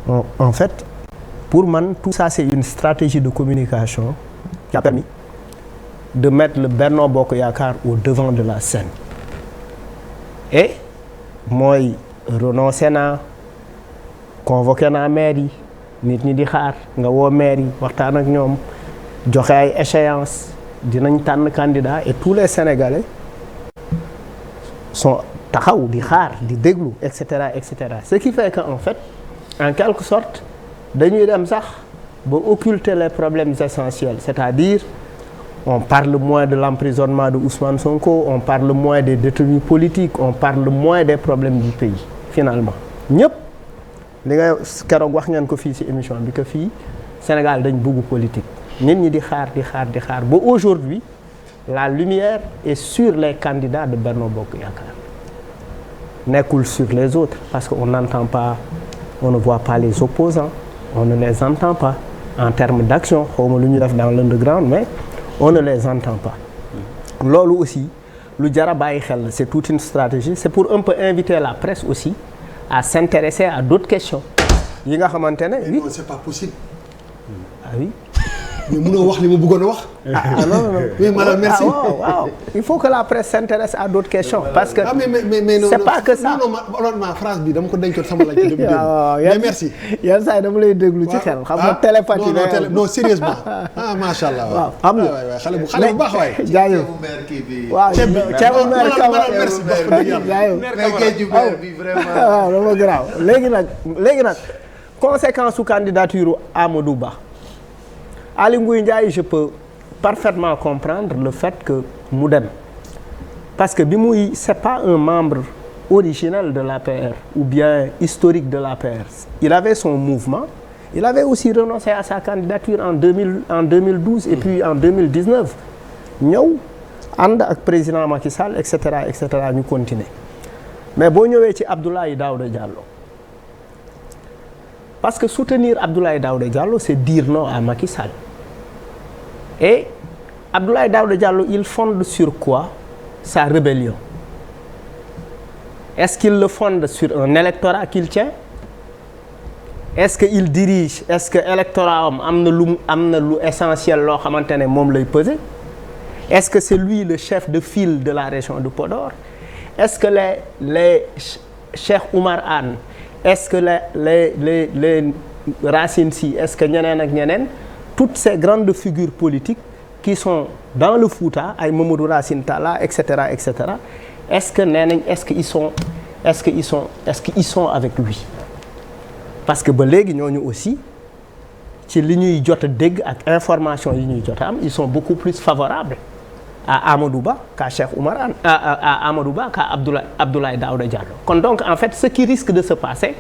En fait, pour moi, tout ça, c'est une stratégie de communication qui a permis de mettre le Benno Bokk Yaakaar au devant de la scène. Et moi, renoncé naa convoqué naa maire yi nit ñi di xaar nga woo maire yi waxtaan ak ñoom joxe ay échéance dinañ tànn candidat et tous les Sénégalais sont taxaw di xaar di déglu et cetera et cetera. Ce qui fait que en fait en quelque sorte dañuy dem sax ba occulter les problèmes essentiels, c'est-à-dire on parle moins de l'emprisonnement de Ousmane Sonko, on parle moins des détenus politiques, on parle moins des problèmes du pays finalement. ñëpp li nga keroog wax ngeen ko fii ci émission bi que fii Sénégal dañ bëgg politique nit ñi di xaar ba aujourd'hui la lumière est sur les candidats de Benno Bokk Yaakaar nekkul sur les autres parce que on n'entend pas, on ne voit pas les opposants, on ne les entend pas en termes d'action xawma lu ñu def dans l'underground mais on ne les entend pas. loolu aussi lu jar a bàyyi xel c'est toute une stratégie, c'est pour un peu inviter la presse aussi à s'intéresser à d'autres questions yi nga xamante ne oui. Non, c'est pas possible. Ah oui. mais mënoo wax li ma bëggoon a wax. non. oui madame merci. waaw il faut que la presse s'intéresse à d'autres questions. parce que mais non, c'est pas que ça. non phrase bi dama ko dencoon sama laaj ci mais merci. yenn saa yi dama lay déglu ci xel. xam nga télépathie non sérieusement. macha allah. waaw xam nga waay xale bu baax waay. jaajëf waaw ceebu maire Kaba merci bi vraiment. waaw dama garaaw léegi nag conséquence su candidature Amadou Ba. Aly Ngouille Ndiaye, je peux parfaitement comprendre le fait que mu dem parce que c'est pas un membre originel de l'APR ou bien historique de l'APR. Il avait son mouvement, il avait aussi renoncé à sa candidature en 2012 et puis en 2019 ñëw ànd ak président Macky Sall et cetera ñu continuer mais boo ñëwee ci Abdoulaye Daouda Diallo parce que soutenir Abdoulaye Daouda Diallo c'est dire non à Macky Sall. Et Abdoulaye Daouda Diallo, il fonde sur quoi sa rébellion? Est-ce qu'il le fonde sur un électorat qu'il tient? Est-ce qu'il dirige? Est-ce que l'électorat am na lu essentiel loo xamante ne moom lay peser? Est-ce que c'est lui le chef de file de la région de Podor? Est-ce que les Cheikh Oumar Anne, est-ce que les Racine Sy, est-ce que ñeneen ak ñeneen? Toutes ces grandes figures politiques qui sont dans le Fouta ay Mamadou Racine Talla et cetera est-ce qu'ils sont avec lui parce que ba léegi ñooñu aussi ci li ñuy jot a dégg ak information yi ñuy jot a am ils sont beaucoup plus favorables à Amadou Ba qu'à Cheikh Oumar Anne à Amadou Ba qu'à Abdoulaye Daouda Diallo kon donc en fait ce qui risque de se passer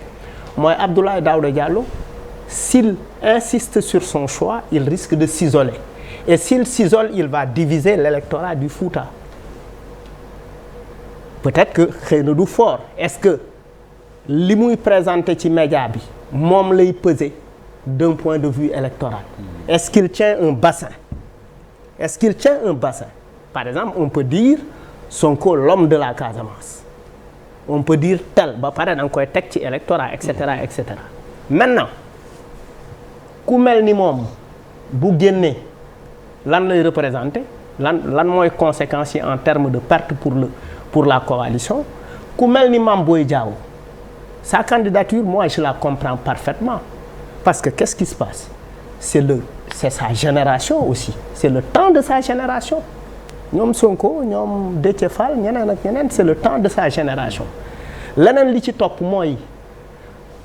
mooy Abdoulaye Daouda Diallo s'il insiste sur son choix, il risque de s'isoler. Et s'il s'isole, il va diviser l'électorat du Fouta. Peut-être que xëy na du fort. Est-ce que li muy présenté ci média bi moom lay peser d'un point de vue électoral? Est-ce qu'il tient un bassin? Par exemple, on peut dire Sonko l'homme de la Casamance. On peut dire tel ba pare da nga koy teg ci électorat et cetera. Maintenant ku mel ni moom bu génnee lan lay représenter lan mooy conséquences yi en termes de perte pour la coalition ku mel ni Mame Boye Diao sa candidature moi je la comprends parfaitement parce que qu'est-ce qui se passe c'est sa génération aussi c'est le temps de sa génération ñoom Sonko ñoom Déthié Fall ñeneen ak ñeneen c'est le temps de sa génération leneen li ci topp mooy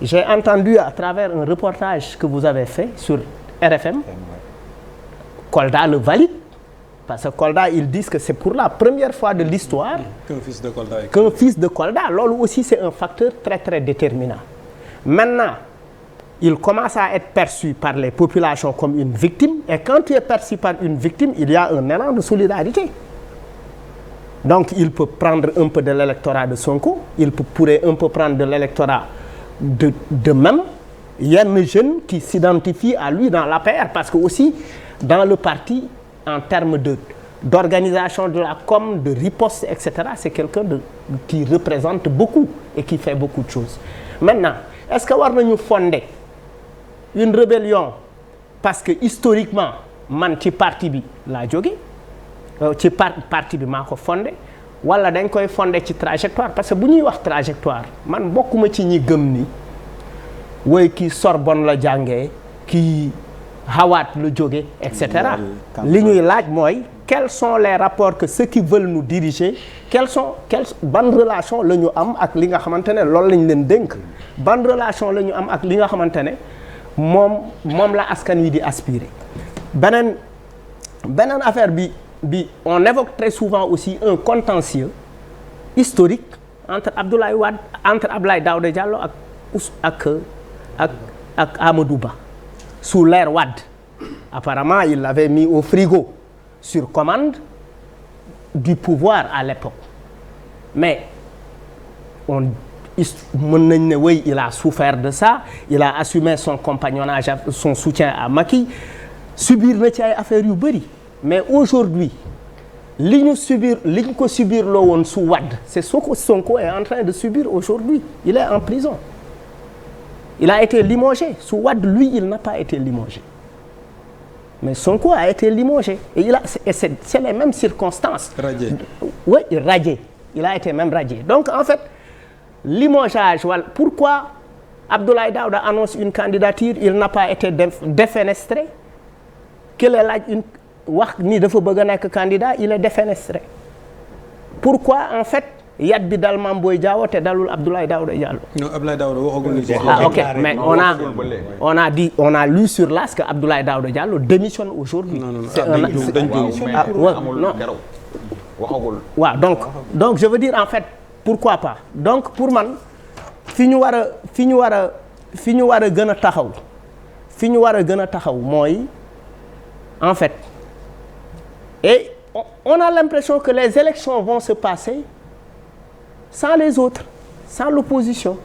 j'ai entendu à travers un reportage que vous avez fait sur RFM, Kolda le valide, parce que Kolda, ils disent que c'est pour la première fois de l'histoire qu'un fils de Kolda, loolu aussi c'est un facteur très très déterminant. Maintenant, il commence à être perçu par les populations comme une victime, et quand tu es perçu par une victime, il y a un élan de solidarité. Donc il peut prendre un peu de l'électorat de Sonko, il pourrait un peu prendre de l'électorat de même yenn jeunes qui s'identifient à lui dans l'APR parce que aussi dans le parti en termes d'organisation de la com, de riposte, etc. c'est quelqu'un qui représente beaucoup et qui fait beaucoup de choses. maintenant est-ce que war nañu fonder une rébellion parce que historiquement man ci parti bi laa jóge ci parti bi maa ko fondé wala dañ koy fondé ci trajectoire parce que bu ñuy wax trajectoire man bokkuma ci ñi gëm ni woy kii Sorbonne la jàngee kii Harvard la jóge et cetera li ñuy laaj mooy quels sont les rapports que ceux qui veulent nous diriger ban relation la ñu am ak li nga xamante ne loolu lañ leen dénk ban relation la ñu am ak li nga xamante ne moom la askan wi di aspirer beneen affaire bi on évoque très souvent aussi un contentieux historique entre Abdoulaye Daouda Diallo ak Amadou Ba sous l'ère Wade. Apparemment il l'avait mis au frigo sur commande du pouvoir à l'époque mais mën nañ ne oui il a souffert de ça il a assumé son compagnonnage son soutien à Macky subir na ci ay affaires yu bëri mais aujourd'hui li ñu ko subir loo woon sous Wade c'est ce que Sonko est en train de subir aujourd'hui il est en prison il a été limogé sous Wade lui il n'a pas été limogé mais Sonko a été limogé et c'est les mêmes circonstances. Radié. Oui, radié. Il a été même radié. Donc en fait limogeage wala pourquoi Abdoulaye Daouda annonce une candidature il n'a pas été défenestré que la laaj wax ni dafa bëgg a nekk candidat il est défenestré pourquoi en fait yat bi dal Mame Boye Diao te dalul Abdoulaye Daouda Diallo. non Abdoulaye Daouda waxagul ni ok mais on a lu sur l'AS que Abdoulaye Daouda Diallo démissionne aujourd'hui. non waaw donc je veux dire en fait pourquoi pas donc pour man fi ñu war a gën a taxaw mooy en fait et on a l'impression que les élections vont se passer sans les autres, sans l'opposition.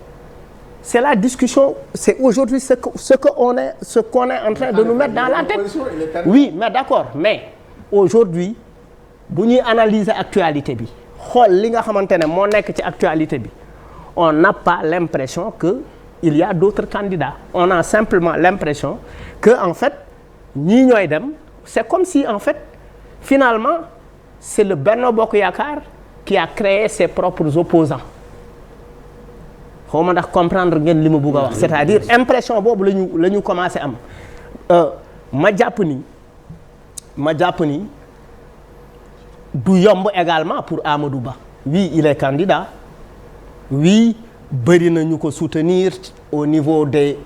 C'est la discussion, c'est aujourd'hui ce qu'on est en train de nous mettre dans la tête. Oui, mais d'accord, mais aujourd'hui bu ñuy analyser actualité bi xool li nga xamante ne moo nekk ci actualité bi on n'a pas l'impression que il y a d'autres candidats. On a simplement l'impression que en fait ñii ñooy dem c'est comme si en fait finalement c'est le Benno Bokk Yaakaar qui a créé ses propres opposants xaw ma ndax comprendre ngeen li ma bëgg a wax c'est-à-dire impression boobu la ñu commencé am ma jàpp ni du yomb également pour Amadou Ba oui il est candidat oui bëri na ñu ko soutenir au niveau des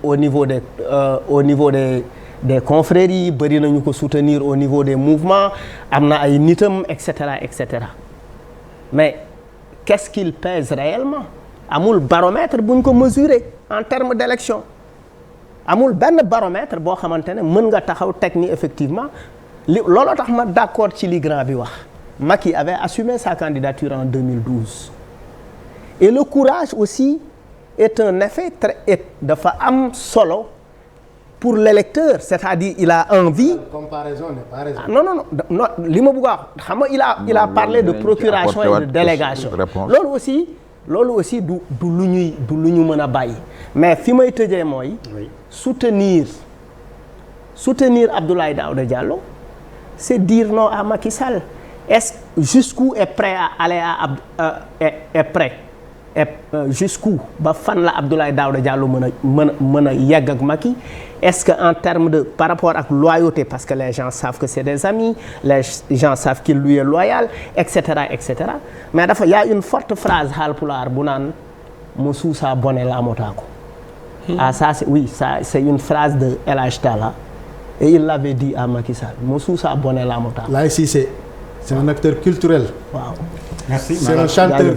confréries bëri na ñu ko soutenir au niveau des mouvements am na ay nitam et cetera mais qu'est-ce qu'il pèse réellement amul baromètre bu ñu ko mesurer en termes d'élection amul benn baromètre boo xamante ne mën nga taxaw teg ni effectivement looloo tax ma d'accord ci li grand bi wax Macky avait assumé sa candidature en 2012 et le courage aussi est un effet dafa am solo pour l'électeur c'est-à-dire il a envie. La comparaison n'est pas raison. Non li ma bëgg a wax xam nga il a parlé de procuration et de délégation loolu aussi du lu ñu mën a bàyyi mais fi may tëjee mooy soutenir Abdoulaye Daouda Diallo c'est dire non à Macky Sall. Est-ce jusqu'où est prêt à aller jusqu'où ba fan la Abdoulaye Daouda Diallo mën a yegg ak Macky est-ce que en termes de par rapport ak loyauté parce que les gens savent que c'est des amis les gens savent qu'il lui est loyal et cetera mais y a une forte phrase Haalpulaar bu naan mo suusa bone laamotaako ça c'est une phrase de El Hadj Talla et il l'avait dit à Macky Sall mo suusa bone laamotaako. Laye Cissé c'est un acteur culturel. waaw merci c'est un chanteur.